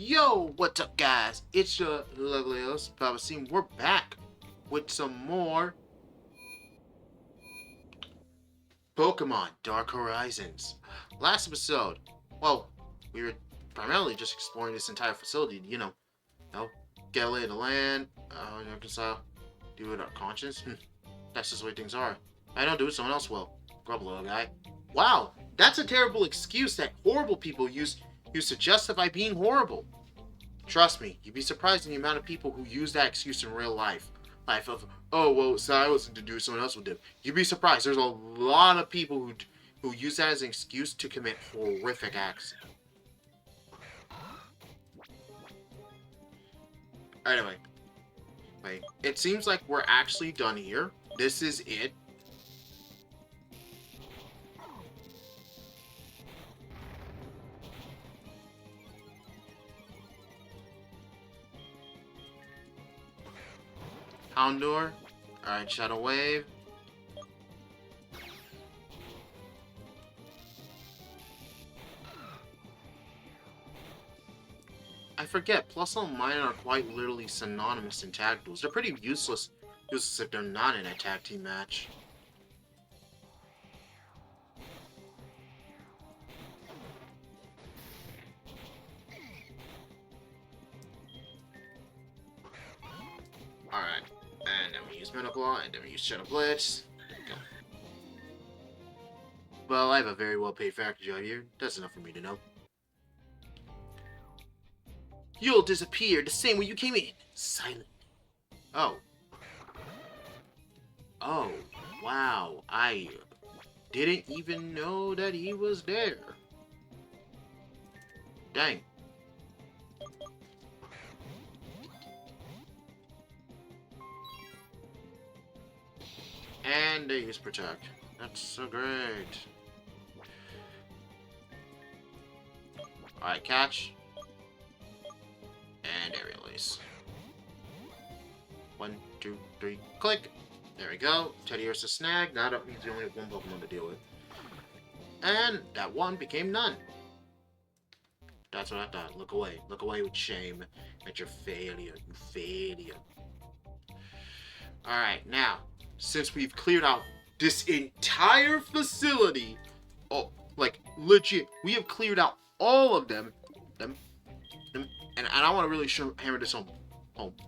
Yo, what's up, guys? It's your lovely host, Papa Scene. We're back with some more Pokemon Dark Horizons. Last episode, well, we were primarily just exploring this entire facility, get a lay of the land, reconcile, do it our conscience. That's just the way things are. I don't do it, someone else will. Grubble, little guy. Wow, that's a terrible excuse that horrible people use to justify being horrible. Trust me, you'd be surprised at the amount of people who use that excuse in real life. Oh, well, so I wasn't to do, someone else would do. You'd be surprised. There's a lot of people who use that as an excuse to commit horrific acts. Anyway, wait. It seems like we're actually done here. This is it. Houndour. Alright, Shadow Wave. I forget, Plus and Minor are quite literally synonymous in tag duels. They're pretty useless if they're not in a tag team match. Alright, and then we use Mental Claw, and then we use Shadow Blitz. Go. Well, I have a very well-paid factory job here. That's enough for me to know. You'll disappear the same way you came in. Silently. Oh. Oh. Wow. I didn't even know that he was there. Dang. And they use Protect. That's so great. Alright, catch. And aerial ace. 1, 2, 3, click. There we go. Teddy Ursa snag. Now that means you only have one Pokemon to deal with. And that one became none. That's what I thought. Look away. Look away with shame at your failure. You failure. Alright, now, since we've cleared out this entire facility, oh, like, legit, we have cleared out all of them, and I want to really hammer this home.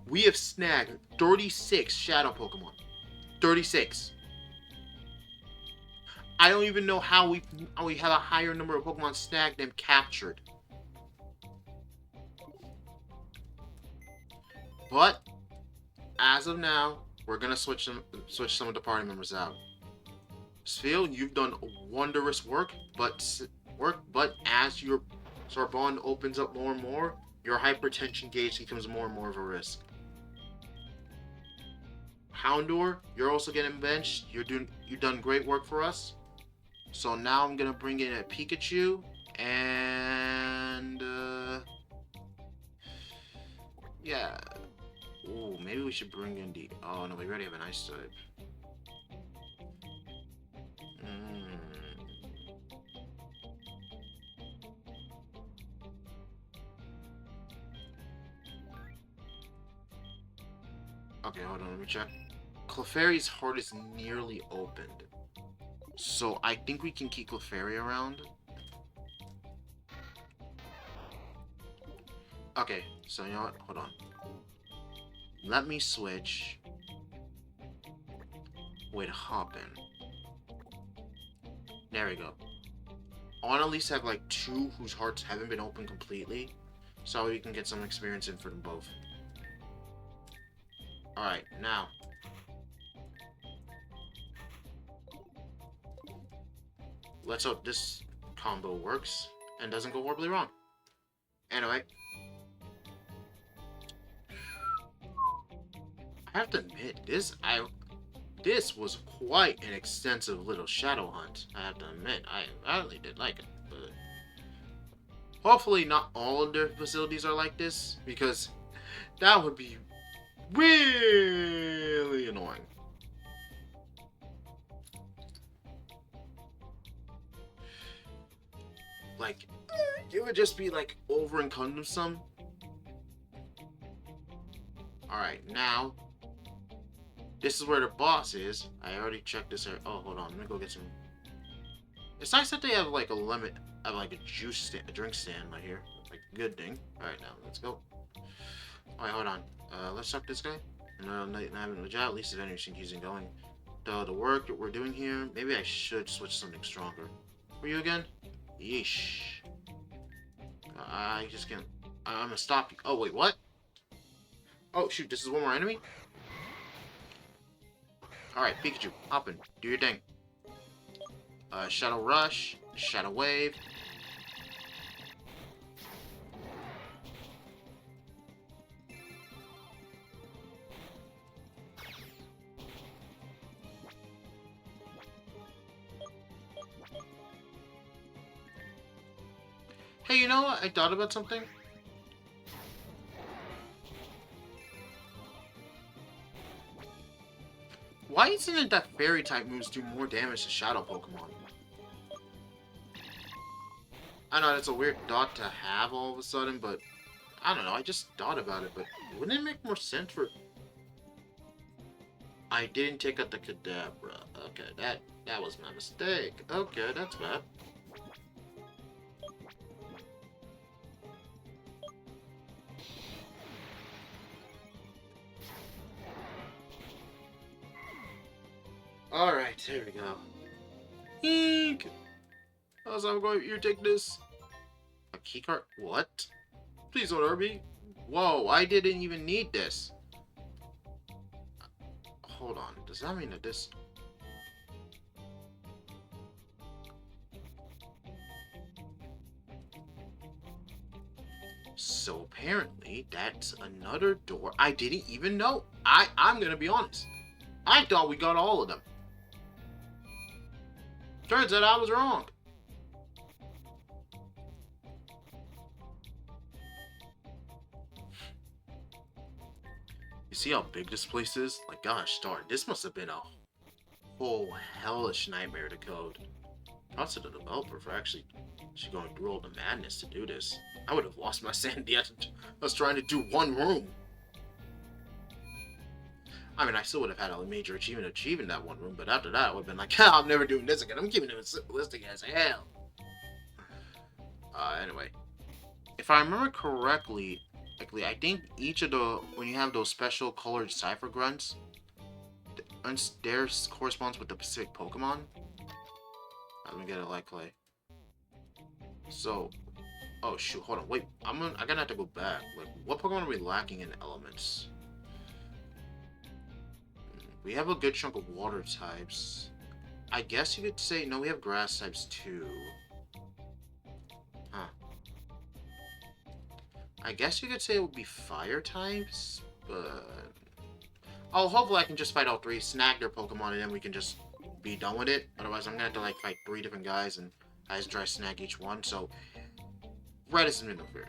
We have snagged 36 Shadow Pokemon. 36. I don't even know how we have a higher number of Pokemon snagged than captured. But as of now, we're gonna switch some of the party members out. Spheal, you've done wondrous work, but as your Sorbonne opens up more and more, your hypertension gauge becomes more and more of a risk. Houndour, you're also getting benched. You've done great work for us. So now I'm gonna bring in a Pikachu and yeah. Ooh, maybe we should bring in the. Oh no, we already have an Ice type. Okay, hold on, let me check. Clefairy's heart is nearly opened. So I think we can keep Clefairy around. Okay, so you know what? Hold on. Let me switch with Hoppin. There we go. I want to at least have like 2 whose hearts haven't been opened completely, so we can get some experience in for them both. Alright, now. Let's hope this combo works and doesn't go horribly wrong. Anyway. I have to admit, this was quite an extensive little shadow hunt. I have to admit, I really did like it. But hopefully not all of their facilities are like this, because that would be really annoying. Like, it would just be like over encumbersome Alright, now, this is where the boss is. I already checked this area. Oh, hold on. Let me go get some. It's nice that they have like a limit of like a juice stand, a drink stand right here. Like, good thing. Alright, now, let's go. Alright, hold on. Let's suck this guy. No, at least if anything he's going. The work that we're doing here, maybe I should switch something stronger. For you again? Yeesh. I just can't. I'm gonna stop you. Oh, wait, what? Oh, shoot, this is one more enemy? Alright, Pikachu, hop in. Do your thing. Shadow Rush, Shadow Wave. Hey, you know what? I thought about something. Why isn't it that fairy type moves do more damage to shadow Pokemon? I know that's a weird thought to have all of a sudden, but I don't know. I just thought about it, but wouldn't it make more sense for... I didn't take out the Kadabra. Okay, that was my mistake. Okay, that's bad. Alright, here we go. Eek! How's I'm going? You take this. A keycard? What? Please don't hurt me. Whoa, I didn't even need this. Hold on. Does that mean that this... So apparently, that's another door I didn't even know. I'm gonna be honest. I thought we got all of them. Turns out I was wrong. You see how big this place is? Like, gosh darn, this must have been a whole hellish nightmare to code. Props to the developer for actually going through all the madness to do this. I would have lost my sanity. I was trying to do one room. I mean, I still would have had a major achievement achieving that one room, but after that, I would have been like, I'm never doing this again. I'm keeping it simplistic as hell. Anyway. If I remember correctly, I think each of the, when you have those special colored Cipher grunts, theirs corresponds with the specific Pokemon. Let me get a light clay. So, oh shoot, hold on, wait, I'm gonna have to go back. Like, what Pokemon are we lacking in elements? We have a good chunk of water types. I guess you could say, no, we have grass types too. Huh. I guess you could say it would be fire types, but... Oh, hopefully I can just fight all three, snag their Pokemon, and then we can just be done with it. Otherwise, I'm gonna have to, like, fight 3 different guys, and I just try to snag each one, so... Red isn't interfered.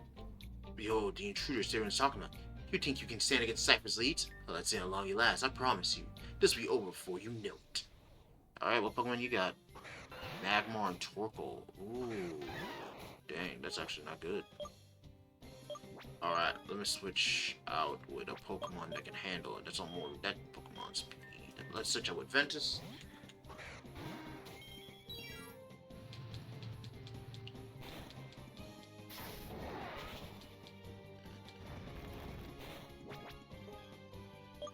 Behold, the intruder staring at Sakuma. You think you can stand against Cypher's leads? Well, let's see how long you last, I promise you. This will be over before you know it. Alright, what Pokemon you got? Magmar and Torkoal. Ooh. Dang, that's actually not good. Alright, let me switch out with a Pokemon that can handle it. That's on more that Pokemon's speed. Let's switch out with Ventus.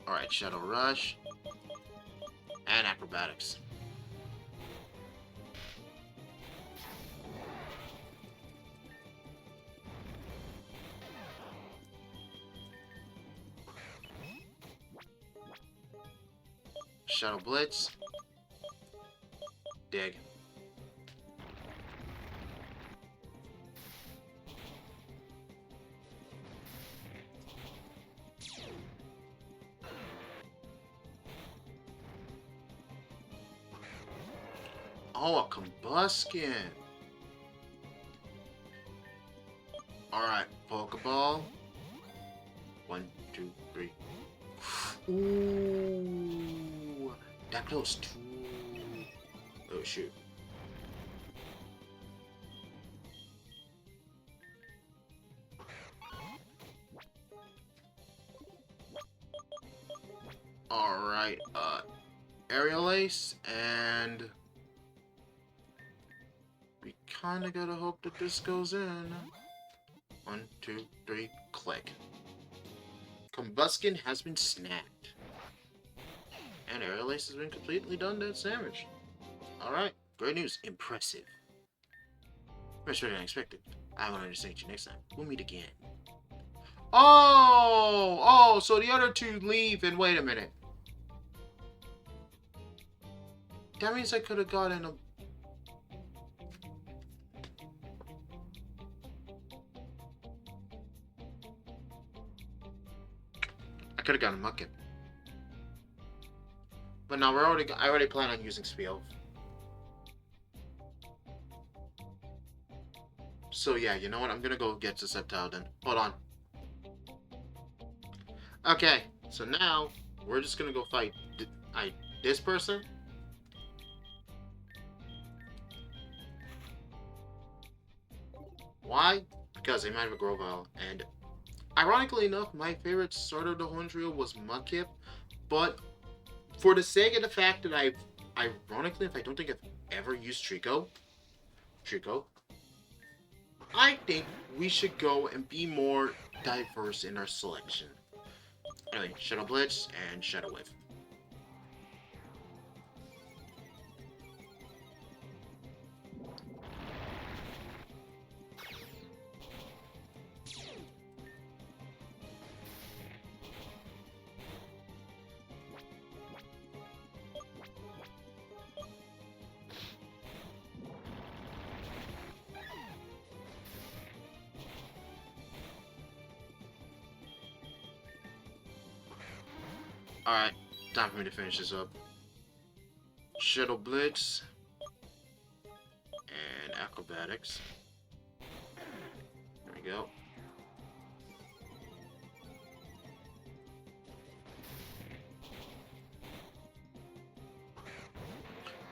Alright, Shadow Rush. And Acrobatics. Shadow Blitz. Dig. Oh, a Combuskin. Alright, Pokeball. 1, 2, 3. Ooh, that close too. Oh shoot. Alright, Aerial Ace, and we kinda gotta hope that this goes in. 1, 2, 3, click. Combustion has been snapped. And Aerial Ace has been completely done to its damage. Alright, great news. Impressive. Much better than expected. I won't understand you next time. We'll meet again. Oh, so the other two leave and wait a minute. That means I could have gotten a... I could have gotten a Muckin. But now I already plan on using Spiel. So yeah, you know what? I'm gonna go get the Sceptile then. Hold on. Okay, so now we're just gonna go fight this person. Why? Because they might have a Grovyle, and ironically enough, my favorite starter of the Horn Trio was Mudkip, but for the sake of the fact that ironically, if I don't think I've ever used Trico, I think we should go and be more diverse in our selection. Anyway, Shadow Blitz and Shadow Wave. Alright, time for me to finish this up. Shadow Blitz and Acrobatics. There we go.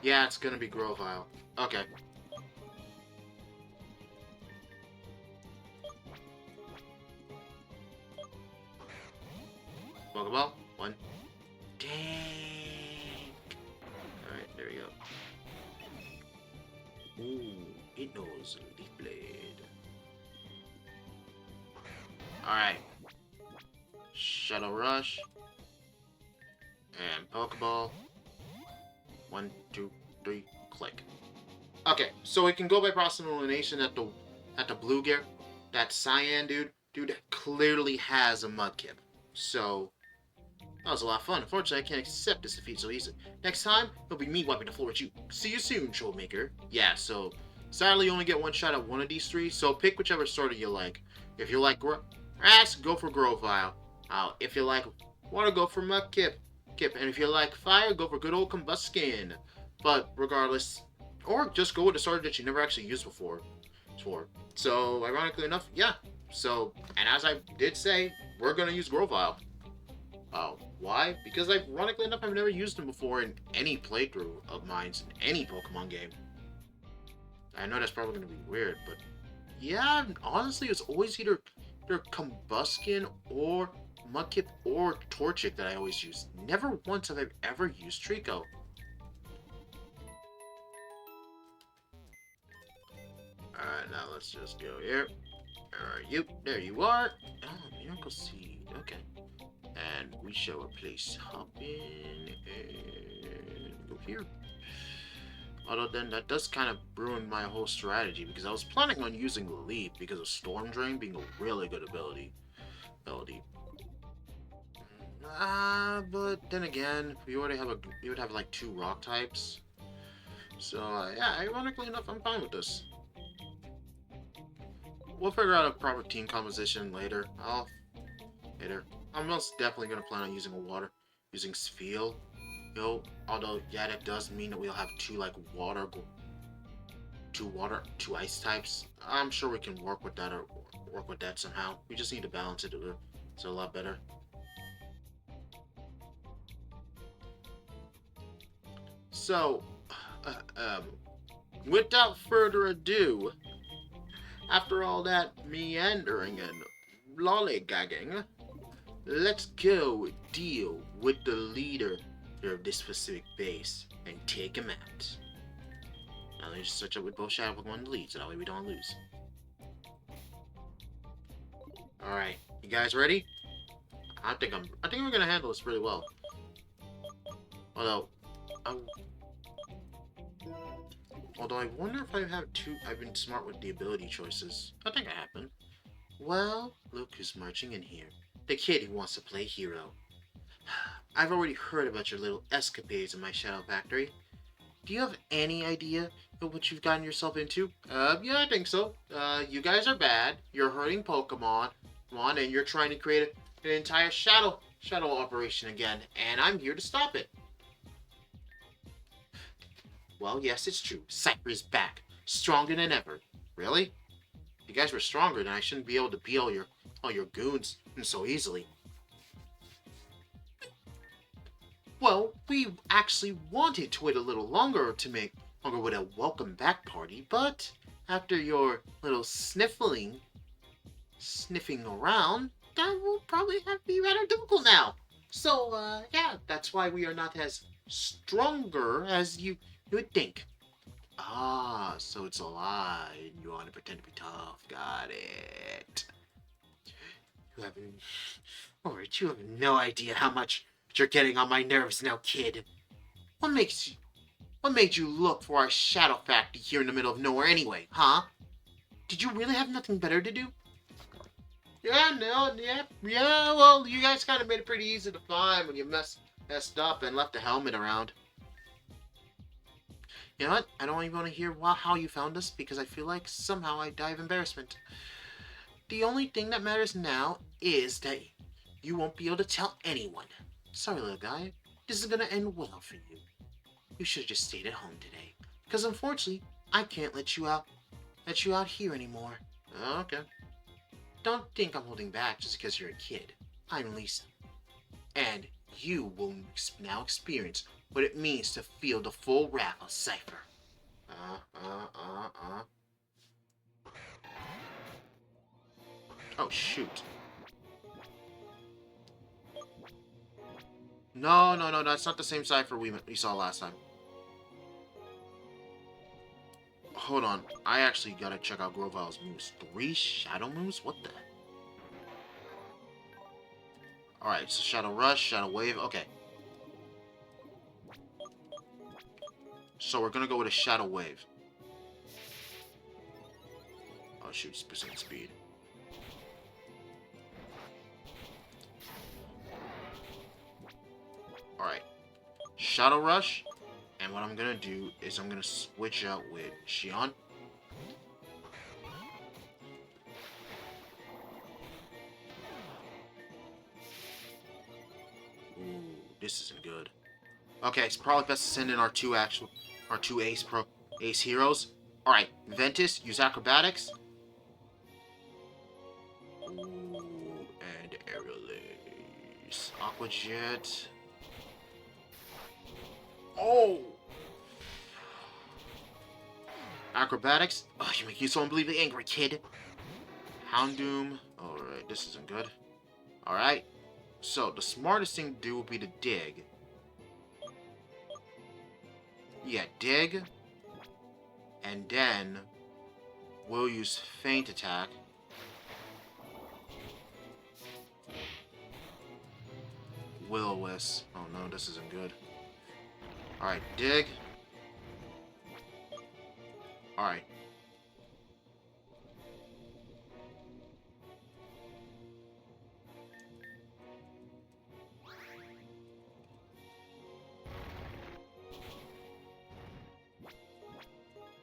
Yeah, it's gonna be Grovyle. Okay. Pokeball. 1. Dang. Alright, there we go. Ooh, it knows Leaf Blade. Alright. Shadow Rush. And Pokeball. 1, 2, 3, click. Okay, so we can go by process of elimination at the blue gear. That Cyan dude clearly has a Mudkip. So that was a lot of fun. Unfortunately, I can't accept this defeat so easily. Next time, it'll be me wiping the floor with you. See you soon, Trollmaker. Yeah, so sadly you only get one shot at one of these three, so pick whichever starter you like. If you like Grass, go for Grovyle. If you like Water, go for Mudkip. And if you like Fire, go for good old Combuskin. But regardless, or just go with a starter that you never actually used before. So, ironically enough, yeah. So, and as I did say, we're going to use Grovyle. Why? Because ironically enough, I've never used him before in any playthrough of mine in any Pokemon game. I know that's probably going to be weird, but yeah, honestly, it's always either Combuskin or Mudkip or Torchic that I always use. Never once have I ever used Trico. Alright, now let's just go here. There you are. Oh, Miracle Seed. Okay. And we shall replace Hoppin and go here. Although then that does kind of ruin my whole strategy because I was planning on using Leap because of Storm Drain being a really good ability. But then again, we would have like 2 rock types. So yeah, ironically enough, I'm fine with this. We'll figure out a proper team composition later. I'm most definitely gonna plan on using Spiel. Although yeah, that does mean that we'll have 2 2 ice types. I'm sure we can work with that somehow. We just need to balance it so a lot better. So, without further ado, after all that meandering and lollygagging, Let's go deal with the leader of this specific base and take him out. Now let's just switch up with both Shadow Pokemon to lead, so that way we don't lose. Alright, you guys ready? I think we're gonna handle this really well. Although I wonder if I've been smart with the ability choices. I think I have been. Well, look who's marching in here. The kid who wants to play hero. I've already heard about your little escapades in my Shadow Factory. Do you have any idea of what you've gotten yourself into? Yeah, I think so. You guys are bad. You're hurting Pokemon. And you're trying to create an entire shadow operation again, and I'm here to stop it. Well, yes, it's true. Cipher is back, stronger than ever. Really? If you guys were stronger, then I shouldn't be able to beat all your goons so easily. Well, we actually wanted to wait a little longer with a welcome back party, but after your little sniffing around, that will probably have to be rather difficult now. So, yeah, that's why we are not as stronger as you would think. Ah, so it's a lie, and you want to pretend to be tough. Got it. You have no idea how much you're getting on my nerves now, kid. What made you look for our Shadow Factory here in the middle of nowhere anyway, huh? Did you really have nothing better to do? Yeah, well, you guys kind of made it pretty easy to find when you messed up and left the helmet around. You know what? I don't even want to hear how you found us, because I feel like somehow I die of embarrassment. The only thing that matters now is that you won't be able to tell anyone. Sorry, little guy. This is gonna end well for you. You should have just stayed at home today, because unfortunately, I can't let you out here anymore. Okay. Don't think I'm holding back just because you're a kid. I'm Lisa. And you will now experience what it means to feel the full wrath of Cipher. Oh, shoot. No, that's not the same Cipher we saw last time. Hold on, I actually gotta check out Grovile's moves. 3 Shadow moves? What the? Alright, so Shadow Rush, Shadow Wave, okay. So we're gonna go with a Shadow Wave. Oh shoot, percent speed. Alright. Shadow Rush. And what I'm gonna do is I'm gonna switch out with Xion. Ooh, this isn't good. Okay, it's probably best to send in our two ace heroes. Alright, Ventus, use acrobatics. Ooh, and Aerial Ace. Aqua Jet. Oh! Acrobatics? Oh, you make you so unbelievably angry, kid. Houndoom. Alright, this isn't good. Alright. So, the smartest thing to do would be to dig. Yeah, dig. And then we'll use Feint Attack. Will-O-Wisp. Oh no, this isn't good. Alright, dig. Alright.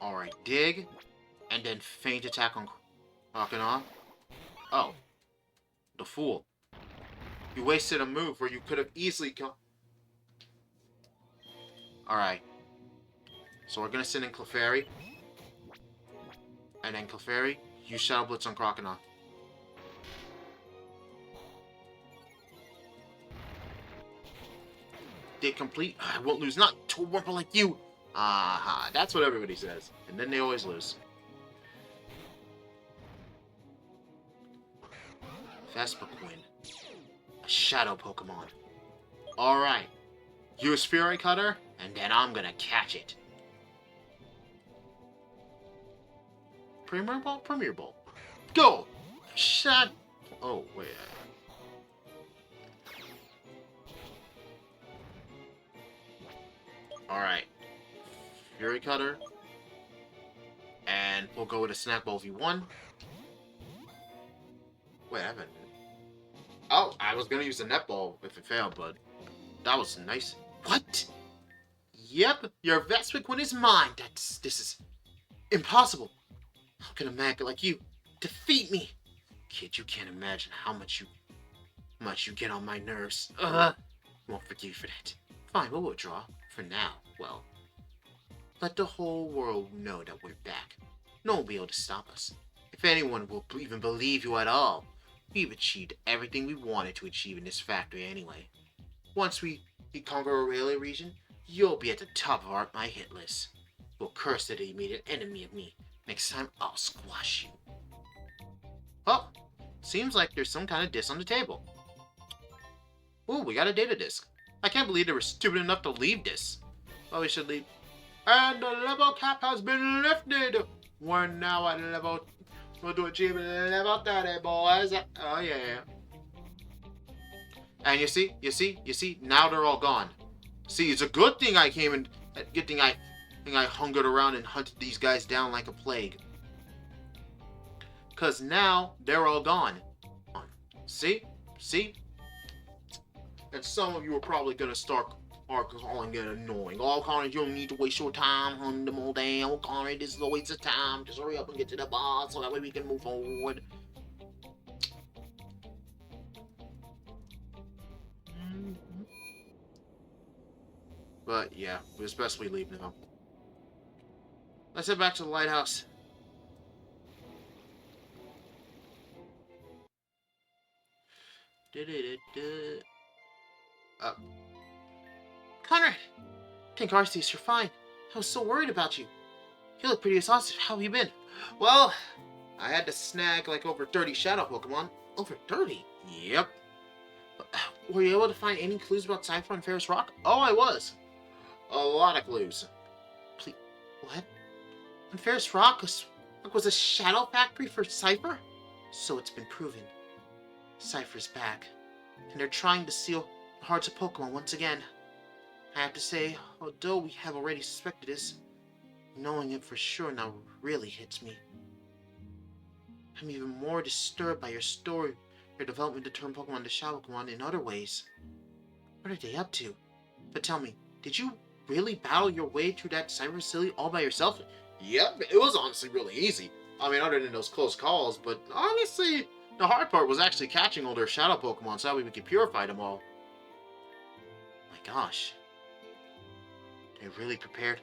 Alright, dig. And then Feint Attack on Croconaw. Oh. The fool. You wasted a move where you could have easily come. Alright. So we're gonna send in Clefairy. And then Clefairy, use Shadow Blitz on Croconaw. Did complete? I won't lose, not to a Wurmple like you! Aha, that's what everybody says. And then they always lose. Vespiquen. a shadow Pokemon. Alright, use Fury Cutter, and then I'm gonna catch it. Premier Ball? Premier Ball. Go! Shut... Oh, wait. Alright. Fury Cutter. And we'll go with a Snack Ball V1. Wait, I haven't... Oh, I was gonna use a Netball if it failed, but... That was nice. What? Yep, your Vespic one is mine. This is... impossible. How can a maggot like you defeat me? Kid, you can't imagine how much you get on my nerves. Won't forgive you for that. Fine, we'll withdraw. For now, well, let the whole world know that we're back. No one will be able to stop us. If anyone will even believe you at all, we've achieved everything we wanted to achieve in this factory anyway. Once we conquer Aurelia region, you'll be at the top of my hit list. We'll curse the immediate enemy of me. Next time, I'll squash you. Well, seems like there's some kind of disc on the table. Ooh, we got a data disc. I can't believe they were stupid enough to leave this. Well, we should leave. And the level cap has been lifted. We're now at level... We'll do achieve level 30, boys. Oh, yeah. And you see, now they're all gone. See, it's a good thing I came in... Good thing I hungered around and hunted these guys down like a plague. Because now, they're all gone. See? And some of you are probably going to start calling it annoying. Oh, Conrad, you don't need to waste your time hunting them all down. Oh, Conrad, this is a waste of time. Just hurry up and get to the boss so that way we can move forward. But, yeah, it's best we leave now. Let's head back to the lighthouse. Conrad! Thank Arceus, you're fine. I was so worried about you. You look pretty exhausted. How have you been? Well, I had to snag like over 30 Shadow Pokemon. Over 30? Yep. Were you able to find any clues about Cipher on Ferres Rock? Oh, I was. A lot of clues. Please, what? On Ferres Rock was a shadow factory for Cipher? So it's been proven. Cipher's back. And they're trying to steal the hearts of Pokemon once again. I have to say, although we have already suspected this, knowing it for sure now really hits me. I'm even more disturbed by your story, your development to turn Pokemon to Shadow Pokemon in other ways. What are they up to? But tell me, did you really battle your way through that Cipher facility all by yourself? Yep, it was honestly really easy. I mean, other than those close calls, but honestly, the hard part was actually catching all their Shadow Pokemon so that way we could purify them all. My gosh. They really prepared.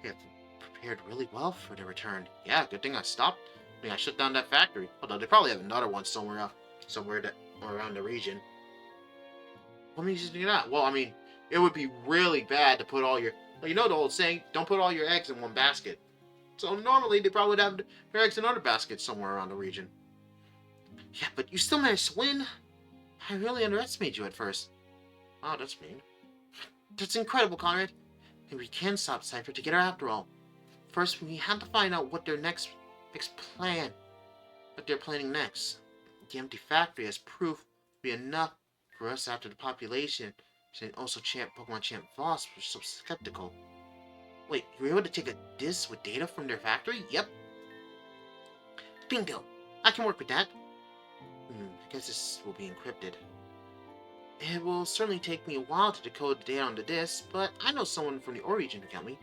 They have prepared really well for their return. Yeah, good thing I stopped. I think I shut down that factory. Although they probably have another one somewhere around the region. What makes you think that? Well, I mean, it would be really bad to put all your... Well, you know the old saying, don't put all your eggs in one basket. So normally they probably would have their eggs in other baskets somewhere around the region. Yeah, but you still managed to win. I really underestimated you at first. Oh, that's mean. That's incredible, Conrad. And we can stop Cipher together after all. First, we have to find out what their next plan. What they're planning next. The empty factory as proof will be enough for us after the population. And also Pokemon Champ Voss were so skeptical. Wait, you were able to take a disc with data from their factory? Yep. Bingo! I can work with that. I guess this will be encrypted. It will certainly take me a while to decode the data on the disc, but I know someone from the Ore region can help me.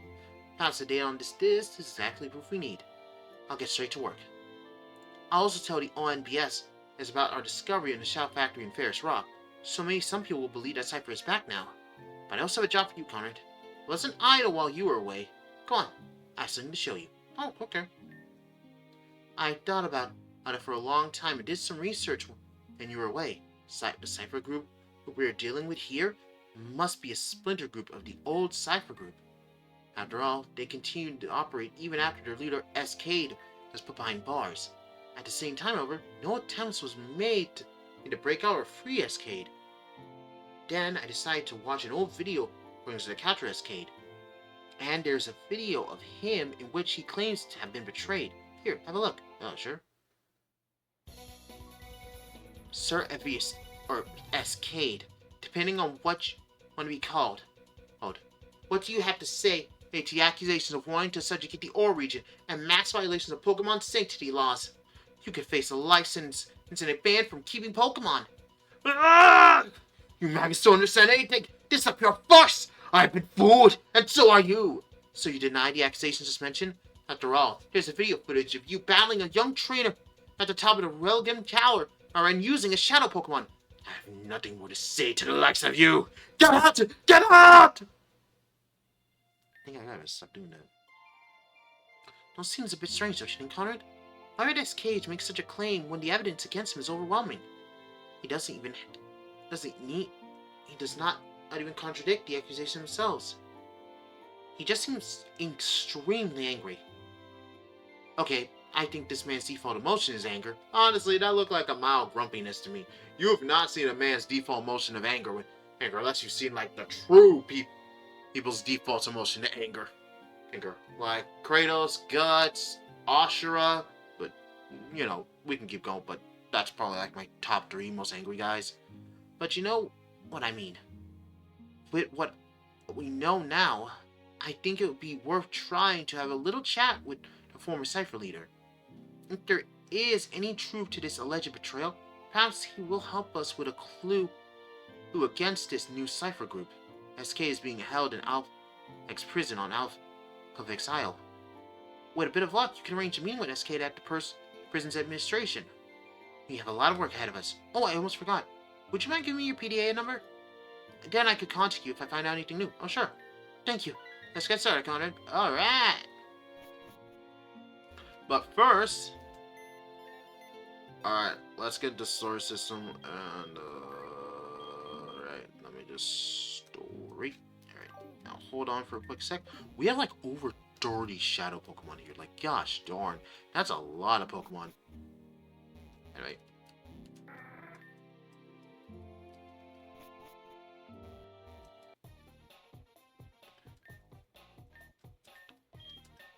Perhaps the data on this disc is exactly the proof we need. I'll get straight to work. I'll also tell the ONBS is about our discovery in the Shadow Factory in Ferres Rock, so maybe some people will believe that Cipher is back now. But I also have a job for you, Conrad. It wasn't idle while you were away. Go on, I have something to show you. Oh, okay. I thought about it for a long time and did some research when you were away. The Cipher group we are dealing with here must be a splinter group of the old Cipher group. After all, they continued to operate even after their leader, Escade, was put behind bars. At the same time, however, no attempts was made need to break out or free Escade. Then I decided to watch an old video going to capture Escade. And there's a video of him in which he claims to have been betrayed. Here, have a look. Oh, sure. Sir Evius, or Escade, depending on what you want to be called. What do you have to say to the accusations of wanting to subjugate the Ore region and mass violations of Pokemon sanctity laws? You could face a life sentence and a ban from keeping Pokemon. Ah! You maggots don't understand anything. This is a pure farce. I've been fooled, and so are you. So you deny the accusations just mentioned? After all, here's a video footage of you battling a young trainer at the top of the Relgam Tower, and using a shadow Pokemon. I have nothing more to say to the likes of you. Get out! Get out! I think I gotta stop doing that. Don't seems a bit strange, don't you think, Conrad? Why would S. make such a claim when the evidence against him is overwhelming? He does not even contradict the accusations themselves. He just seems extremely angry. Okay, I think this man's default emotion is anger. Honestly, that looked like a mild grumpiness to me. You have not seen a man's default emotion of anger unless you've seen like the true people's default emotion to anger. Like Kratos, Guts, Ashura, but you know, we can keep going, but that's probably like my top 3 most angry guys. But you know what I mean. With what we know now, I think it would be worth trying to have a little chat with the former Cipher leader. If there is any truth to this alleged betrayal, perhaps he will help us with a clue against this new Cipher group. SK is being held in Alphavix prison on Alphavix Isle. With a bit of luck, you can arrange a meeting with SK at the prison's administration. We have a lot of work ahead of us. Oh, I almost forgot. Would you mind giving me your PDA number? Then I could contact you if I find out anything new. Oh, sure. Thank you. Let's get started, Conrad. Alright. But first... Alright, let's get the solar system and... Alright, let me just... Story. Alright, now hold on for a quick sec. We have like over 30 shadow Pokemon here. Like, gosh darn. That's a lot of Pokemon. Anyway.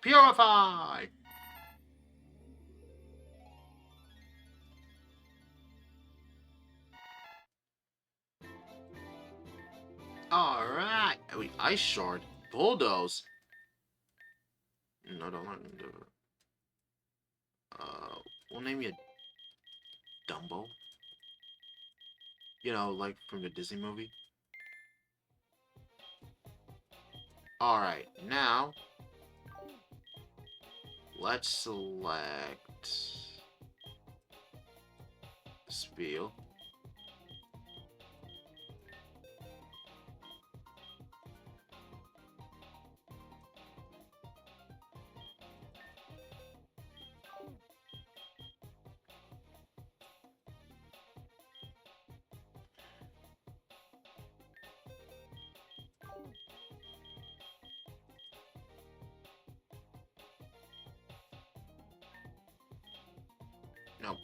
Purify! Alright! Wait, Ice Shard. Bulldoze. No, don't let me do it. We'll name you Dumbo. You know, like from the Disney movie. Alright, now... Let's select... Spiel. No.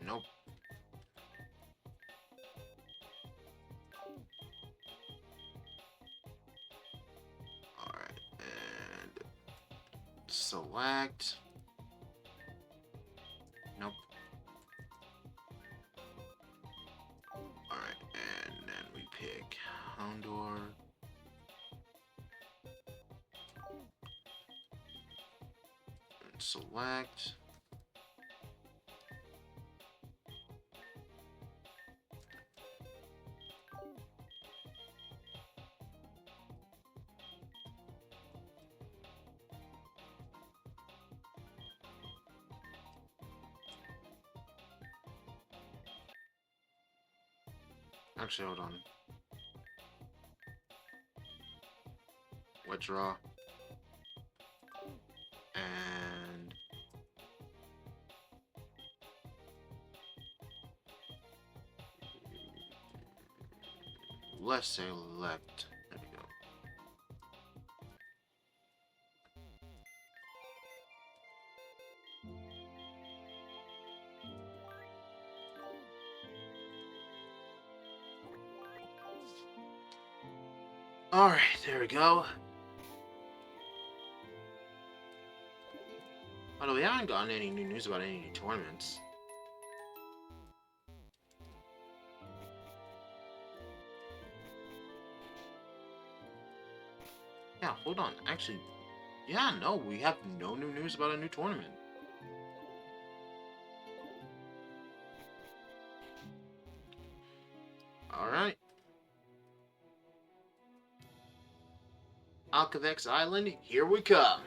Nope. Alright, and select. Nope. Alright, and then we pick Houndour. And select. Actually, hold on. Withdraw. And... let's select. There we go. Alright, there we go. Although we haven't gotten any new news about any new tournaments. Yeah, hold on. Actually, yeah, no, we have no new news about a new tournament. Alright. Alcavex Island, here we come.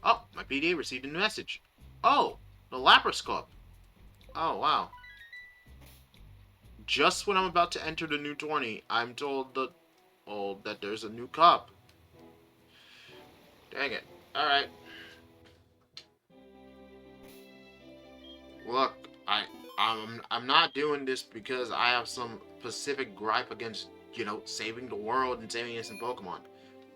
Oh, my PDA received a message. Oh, the Laparoscope. Oh, wow. Just when I'm about to enter the new tourney, I'm told that there's a new cup. Dang it. Alright. Look, I'm not doing this because I have some specific gripe against, saving the world and saving innocent Pokemon.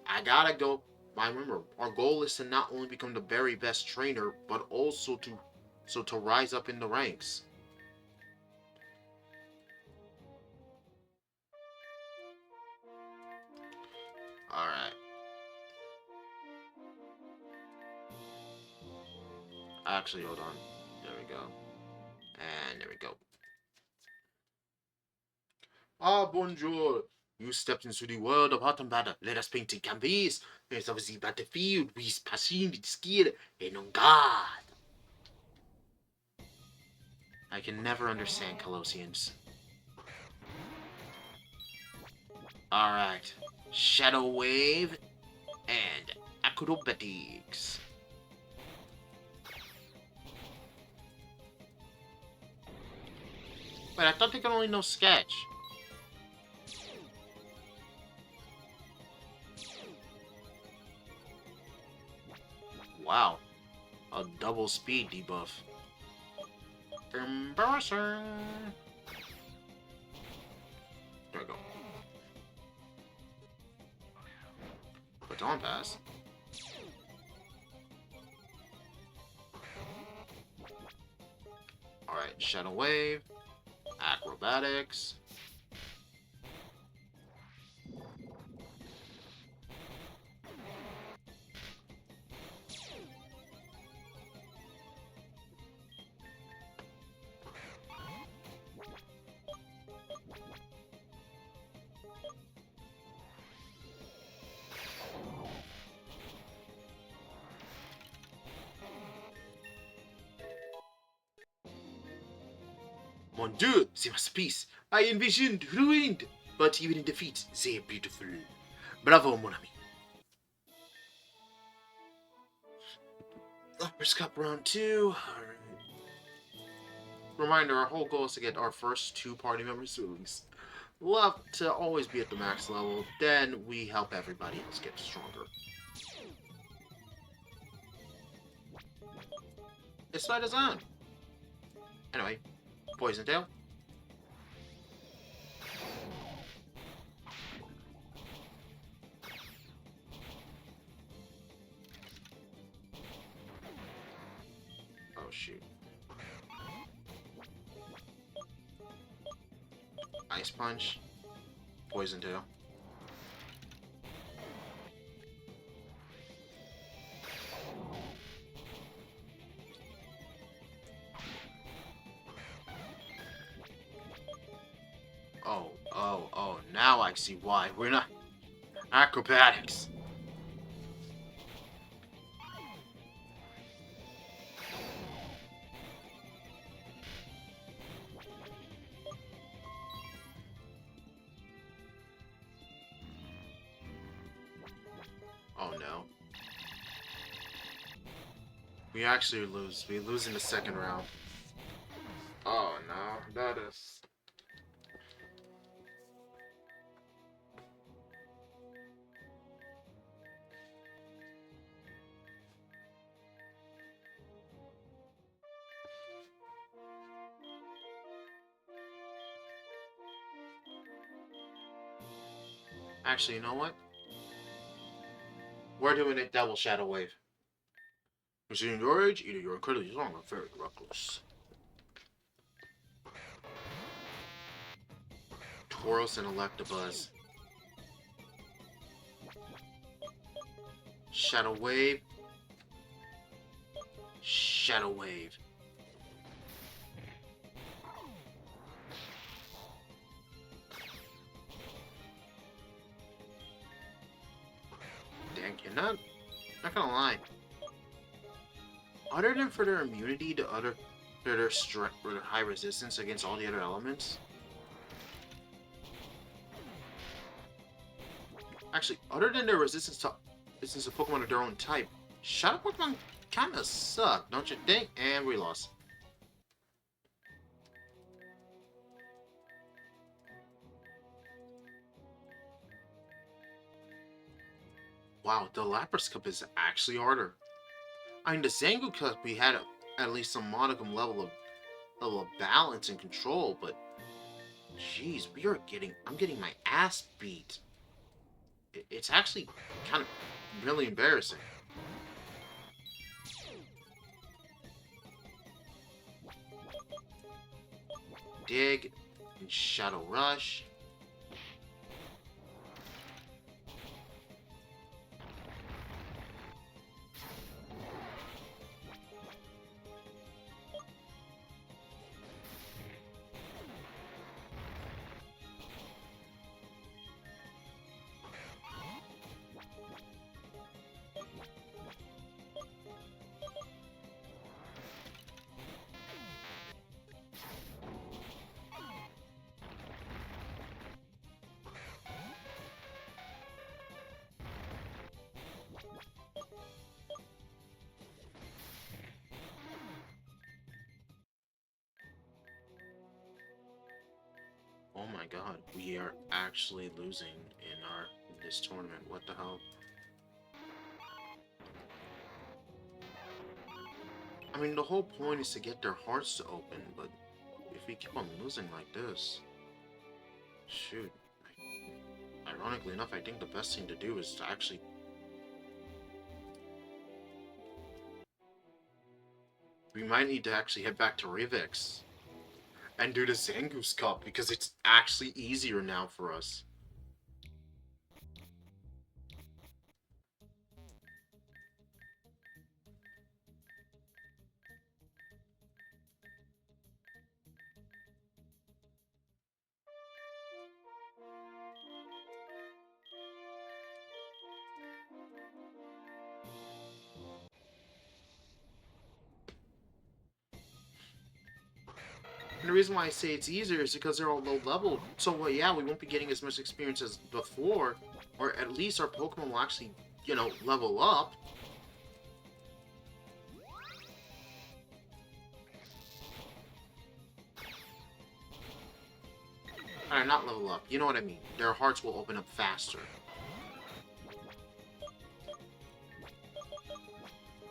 I gotta go. Remember, our goal is to not only become the very best trainer, but also to rise up in the ranks. Alright. Actually, hold on. There we go. And there we go. Ah, bonjour. You stepped into the world of Hot and Battle. Let us paint a canvas. There's obviously battlefield with passion, with skill, and on guard. I can never understand Colossians. Alright. Shadow Wave and Acrobatics. Wait, I thought they could only know Sketch. Wow. A double speed debuff. Embarrassing. There we go. Baton Pass. Alright, Shadow Wave. Acrobatics. Mon Dieu, c'est masterpiece. I envisioned ruined, but even in defeat, they are beautiful. Bravo, mon ami. Uppers Cup round 2. Alright. Reminder, our whole goal is to get our first 2 party members released. We'll have to always be at the max level, then we help everybody else get stronger. It's by design. Anyway, Poison Tail. Oh shoot. Ice Punch. Poison Tail. Oh, now I see why. We're not... Acrobatics. Oh no. We actually lose. We lose in the second round. Oh no, that is... Actually, you know what? We're doing it double Shadow Wave. Considering your age, either you're incredibly strong or very reckless. Tauros and Electabuzz. Shadow Wave. Shadow Wave. Dang, you're not gonna lie. Other than for their immunity to their strength or their high resistance against all the other elements. Actually, other than their resistance to Pokemon of their own type, Shadow Pokemon kinda suck, don't you think? And we lost. Wow, the Lapras Cup is actually harder. I mean, the Zangoose Cup we had at least some modicum level of balance and control, but jeez, I'm getting my ass beat. It's actually kind of really embarrassing. Dig and Shadow Rush. Oh my god, we are actually losing in this tournament. What the hell? I mean, the whole point is to get their hearts to open, but if we keep on losing like this, shoot. Ironically enough, I think the best thing to do is to actually... We might need to actually head back to Rivix and do the Zangoose Cup, because it's actually easier now for us. And the reason why I say it's easier is because they're all low level. So, well, yeah, we won't be getting as much experience as before, or at least our Pokemon will actually, level up. Not level up. You know what I mean. Their hearts will open up faster.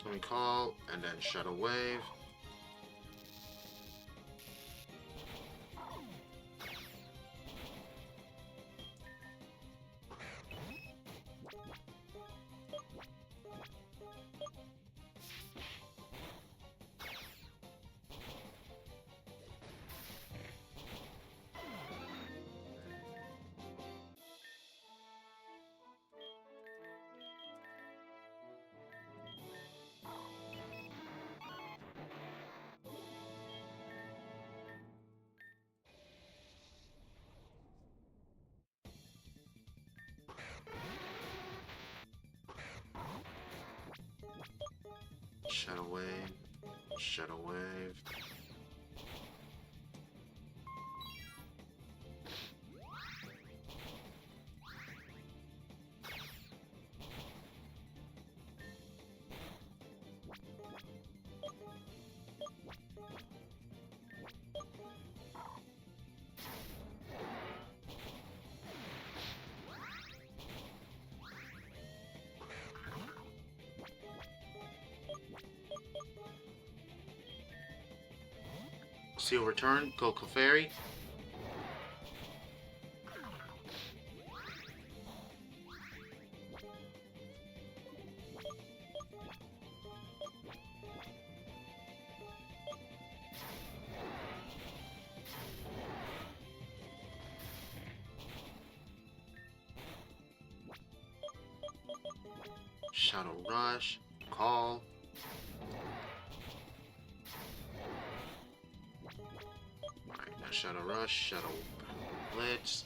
Let me call, and then Shadow Wave. Shadow Wave. Shadow Wave. Seal return, go Clefairy. Shadow Rush. Call. Alright, now Shadow Rush. Shadow Blitz.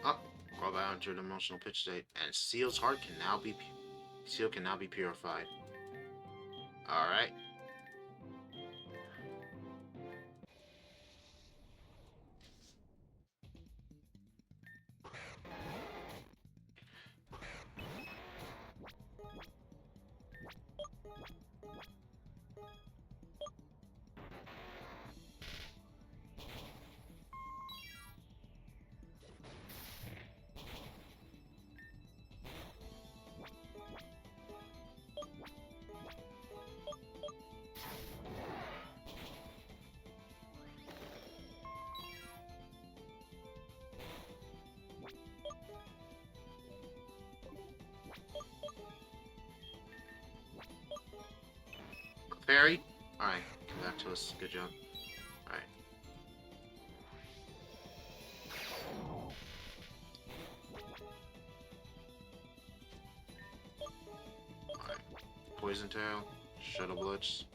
Up. Go back into an emotional pitch state. And Seal's heart can now be... Seal can now be purified. Alright. Fairy? Alright, come back to us. Good job. Alright. Alright. Poison Tail. Shadow Blitz.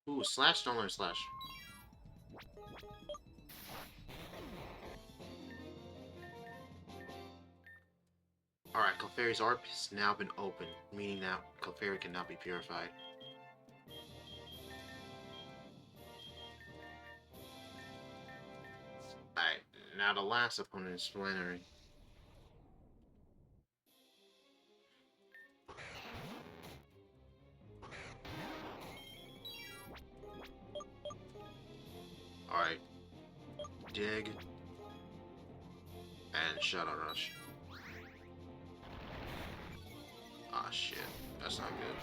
Ooh, slash, don't learn slash. Alright, Clefairy's ARP has now been opened, meaning that Clefairy can now be purified. Alright, now the last opponent is Flannery. Alright. Dig. And Shadow Rush. Ah, shit. That's not good.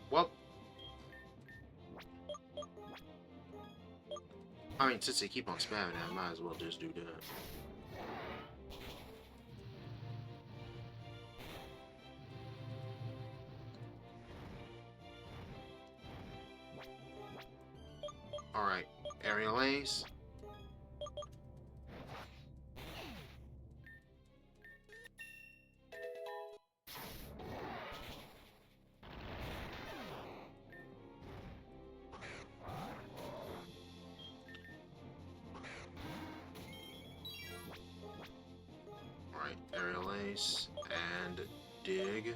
Well, I mean, since they keep on spamming it, I might as well just do that. Alright, Aerial Ace. Alright, Aerial Ace and Dig.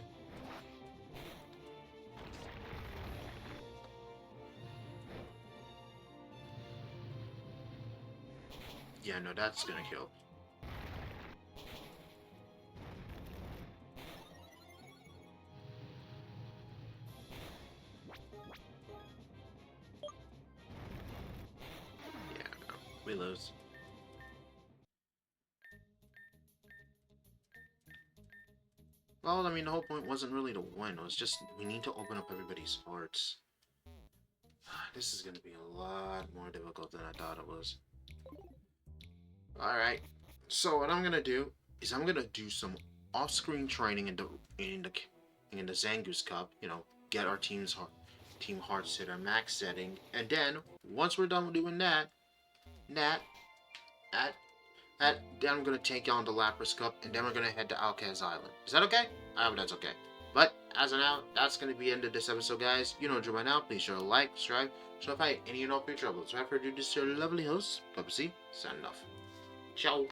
Yeah, no, that's gonna kill. Yeah, no, we lose. Well, I mean, the whole point wasn't really to win. It was just, we need to open up everybody's hearts. This is gonna be a lot more difficult than I thought it was. Alright, so what I'm gonna do is I'm gonna do some off-screen training in the Zangoose Cup. You know, get our team hearts to their max setting, and then once we're done doing that, then I'm gonna take on the Lapras Cup, and then we're gonna head to Alcaz Island. Is that okay? I hope that's okay. But as of now, that's gonna be the end of this episode, guys. You know what by now. Please sure to like, subscribe, so if I any and all future troubles. So after I do this, your lovely host, Papa C, signing off. Ciao.